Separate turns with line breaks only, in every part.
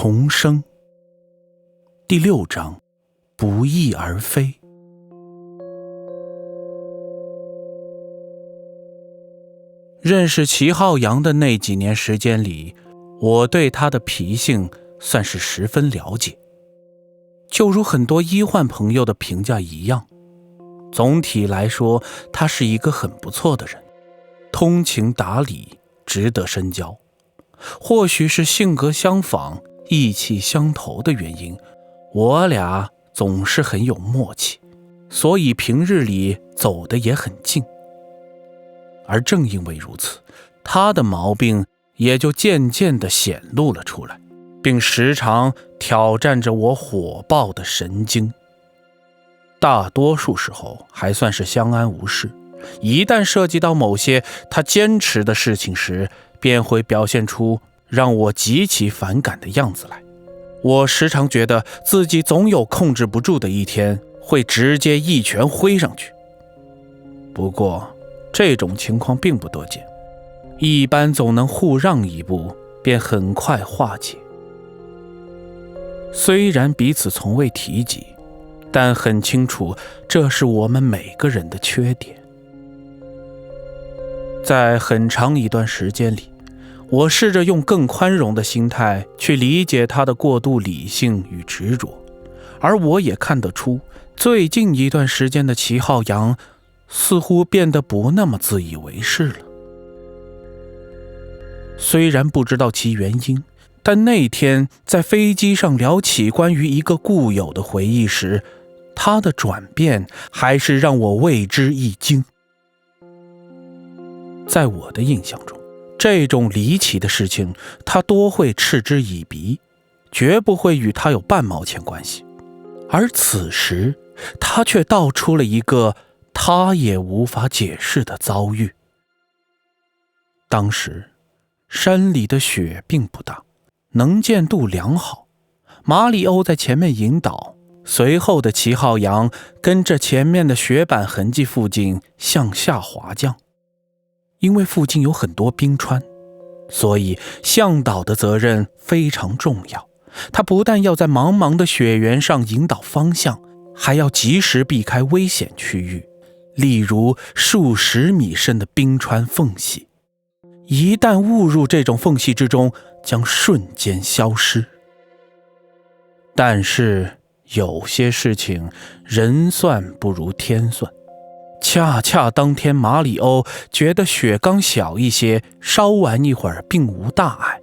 重生。第6章，不翼而飞。认识齐浩洋的那几年时间里，我对他的脾性算是十分了解。就如很多医患朋友的评价一样，总体来说，他是一个很不错的人，通情达理，值得深交。或许是性格相仿，意气相投的原因，我俩总是很有默契，所以平日里走得也很近。而正因为如此，他的毛病也就渐渐地显露了出来，并时常挑战着我火爆的神经。大多数时候还算是相安无事，一旦涉及到某些他坚持的事情时，便会表现出让我极其反感的样子来。我时常觉得自己总有控制不住的一天，会直接一拳挥上去。不过这种情况并不多见，一般总能互让一步，便很快化解。虽然彼此从未提及，但很清楚这是我们每个人的缺点。在很长一段时间里，我试着用更宽容的心态去理解他的过度理性与执着，而我也看得出，最近一段时间的齐浩洋似乎变得不那么自以为是了。虽然不知道其原因，但那天在飞机上聊起关于一个故友的回忆时，他的转变还是让我为之一惊。在我的印象中，这种离奇的事情他多会嗤之以鼻，绝不会与他有半毛钱关系。而此时他却道出了一个他也无法解释的遭遇。当时山里的雪并不大，能见度良好，马里欧在前面引导，随后的齐浩洋跟着前面的雪板痕迹附近向下滑降。因为附近有很多冰川，所以向导的责任非常重要。他不但要在茫茫的雪原上引导方向，还要及时避开危险区域，例如数十米深的冰川缝隙。一旦误入这种缝隙之中，将瞬间消失。但是有些事情人算不如天算，恰恰当天马里欧觉得雪刚小一些，稍晚一会儿并无大碍，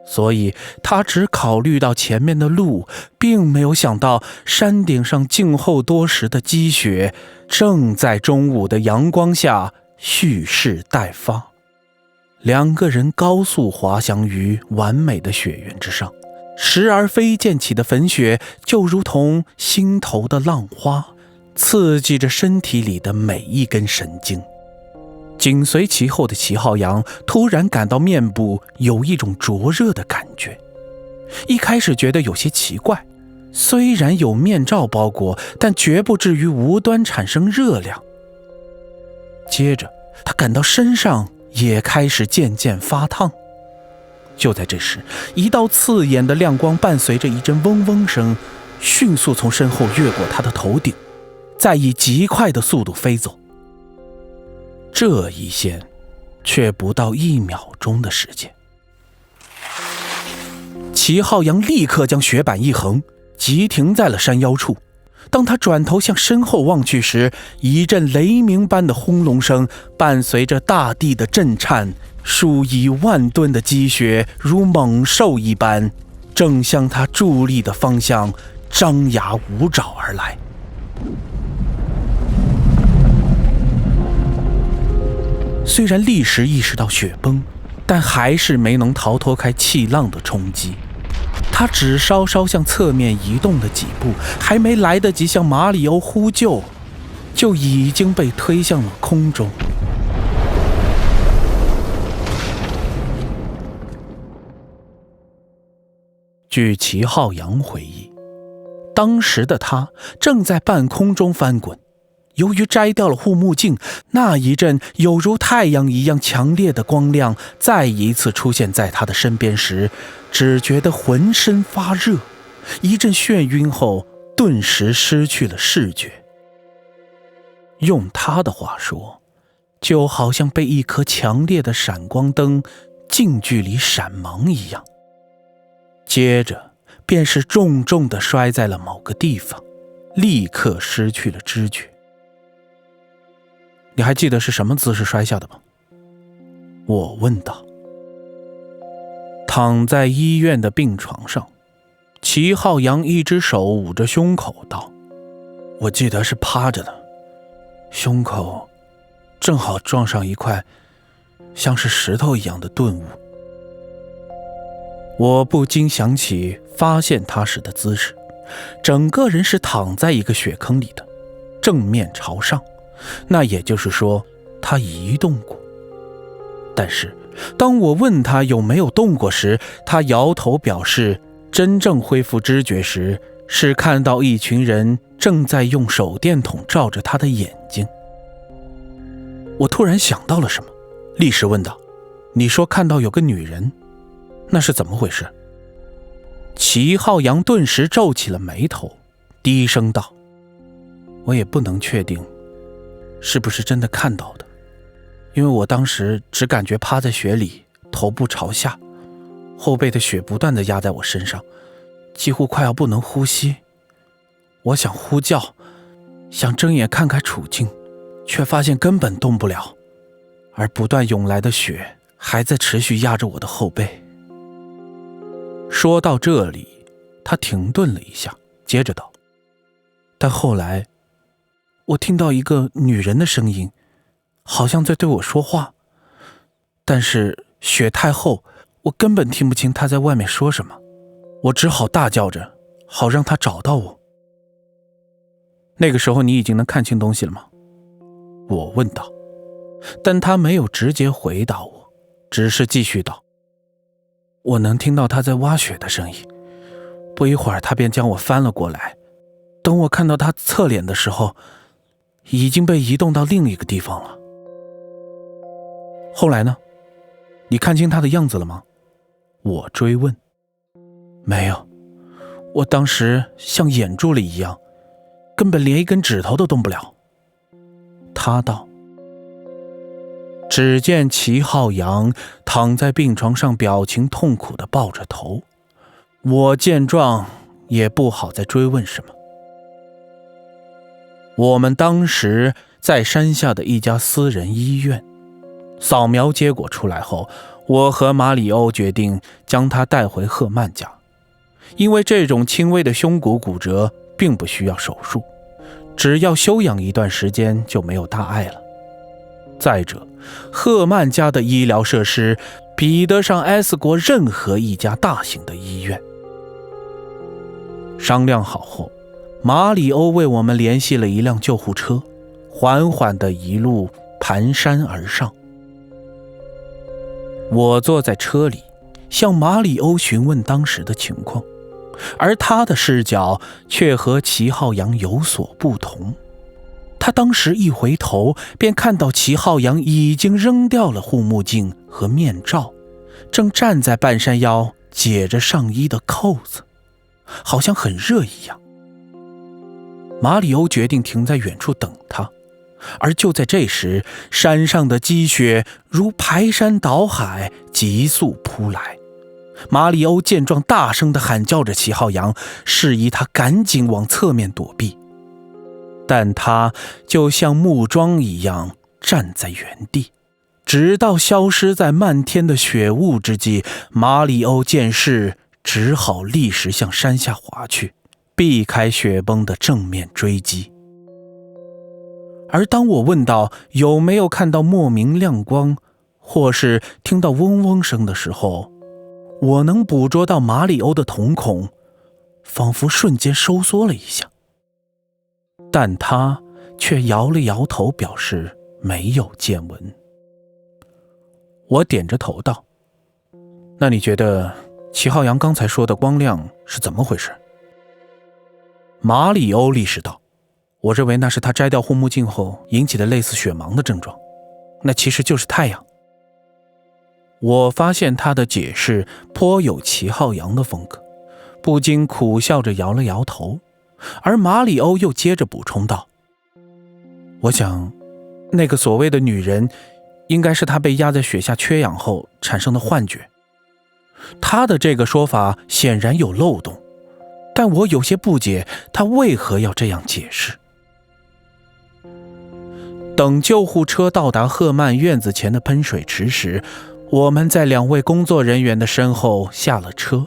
所以他只考虑到前面的路，并没有想到山顶上静候多时的积雪正在中午的阳光下蓄势待发。两个人高速滑翔于完美的雪原之上，时而飞溅起的粉雪就如同心头的浪花，刺激着身体里的每一根神经。紧随其后的齐浩洋突然感到面部有一种灼热的感觉，一开始觉得有些奇怪，虽然有面罩包裹，但绝不至于无端产生热量。接着他感到身上也开始渐渐发烫。就在这时，一道刺眼的亮光伴随着一阵嗡嗡声，迅速从身后越过他的头顶，再以极快的速度飞走。这一线却不到1秒钟的时间。齐浩洋立刻将雪板一横，急停在了山腰处。当他转头向身后望去时，一阵雷鸣般的轰隆声伴随着大地的震颤，数以万吨的积雪如猛兽一般，正向他伫立的方向张牙舞爪而来。虽然立时意识到雪崩，但还是没能逃脱开气浪的冲击。他只稍稍向侧面移动了几步，还没来得及向马里欧呼救，就已经被推向了空中。据齐浩洋回忆，当时的他正在半空中翻滚，由于摘掉了护目镜，那一阵有如太阳一样强烈的光亮再一次出现在他的身边时，只觉得浑身发热，一阵眩晕后顿时失去了视觉。用他的话说，就好像被一颗强烈的闪光灯近距离闪盲一样，接着便是重重地摔在了某个地方，立刻失去了知觉。你还记得是什么姿势摔下的吗？我问道。躺在医院的病床上，齐浩洋一只手捂着胸口道：我记得是趴着的，胸口正好撞上一块像是石头一样的钝物。我不禁想起发现他时的姿势，整个人是躺在一个血坑里的，正面朝上，那也就是说他移动过。但是当我问他有没有动过时，他摇头表示真正恢复知觉时是看到一群人正在用手电筒照着他的眼睛。我突然想到了什么，立时问道：你说看到有个女人，那是怎么回事？齐浩洋顿时皱起了眉头，低声道：我也不能确定是不是真的看到的，因为我当时只感觉趴在雪里，头部朝下，后背的雪不断地压在我身上，几乎快要不能呼吸。我想呼叫，想睁眼看看处境，却发现根本动不了，而不断涌来的雪还在持续压着我的后背。说到这里，他停顿了一下，接着道：但后来我听到一个女人的声音，好像在对我说话，但是雪太厚，我根本听不清她在外面说什么，我只好大叫着，好让她找到我。那个时候你已经能看清东西了吗？我问道。但他没有直接回答我，只是继续道：我能听到他在挖雪的声音，不一会儿他便将我翻了过来，等我看到他侧脸的时候，已经被移动到另一个地方了。后来呢？你看清他的样子了吗？我追问。没有，我当时像眼住了一样，根本连一根指头都动不了。他道。只见齐浩洋躺在病床上，表情痛苦地抱着头。我见状也不好再追问什么。我们当时在山下的一家私人医院，扫描结果出来后，我和马里欧决定将他带回赫曼家，因为这种轻微的胸骨骨折并不需要手术，只要休养一段时间就没有大碍了。再者，赫曼家的医疗设施比得上 S 国任何一家大型的医院。商量好后，马里欧为我们联系了一辆救护车，缓缓地一路蹒跚而上。我坐在车里，向马里欧询问当时的情况，而他的视角却和齐浩洋有所不同。他当时一回头，便看到齐浩洋已经扔掉了护目镜和面罩，正站在半山腰解着上衣的扣子，好像很热一样。马里欧决定停在远处等他，而就在这时，山上的积雪如排山倒海急速扑来。马里欧见状，大声地喊叫着齐浩洋，示意他赶紧往侧面躲避。但他就像木桩一样站在原地，直到消失在漫天的雪雾之际，马里欧见势，只好立时向山下滑去，避开雪崩的正面追击。而当我问到有没有看到莫名亮光，或是听到嗡嗡声的时候，我能捕捉到马里欧的瞳孔仿佛瞬间收缩了一下，但他却摇了摇头，表示没有见闻。我点着头道：那你觉得齐浩洋刚才说的光亮是怎么回事？马里欧立时道：我认为那是他摘掉护目镜后引起的类似血盲的症状，那其实就是太阳。我发现他的解释颇有齐浩洋的风格，不禁苦笑着摇了摇头，而马里欧又接着补充道：我想那个所谓的女人应该是他被压在雪下缺氧后产生的幻觉。他的这个说法显然有漏洞，但我有些不解他为何要这样解释。等救护车到达赫曼院子前的喷水池时，我们在2位工作人员的身后下了车。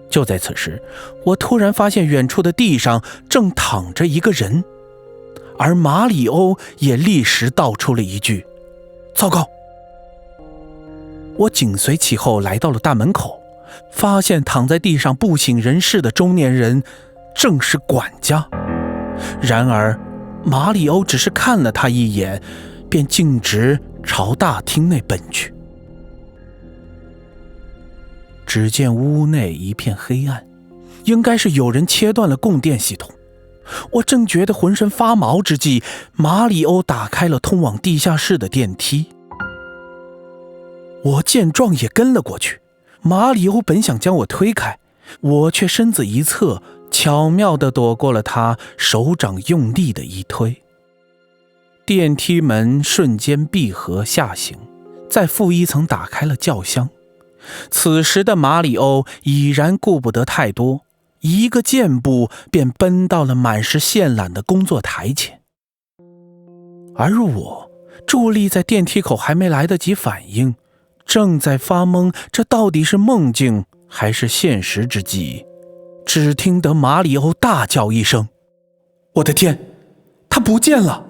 就在此时，我突然发现远处的地上正躺着一个人，而马里欧也立时道出了一句：糟糕！我紧随其后来到了大门口，发现躺在地上不省人事的中年人正是管家。然而马里欧只是看了他一眼，便径直朝大厅内奔去。只见屋内一片黑暗，应该是有人切断了供电系统。我正觉得浑身发毛之际，马里欧打开了通往地下室的电梯。我见状也跟了过去，马里欧本想将我推开，我却身子一侧，巧妙地躲过了他手掌用力的一推。电梯门瞬间闭合下行，在负1层打开了轿厢。此时的马里欧已然顾不得太多，一个箭步便奔到了满是线缆的工作台前。而我伫立在电梯口，还没来得及反应，正在发懵这到底是梦境还是现实之际，只听得马里欧大叫一声：我的天，他不见了！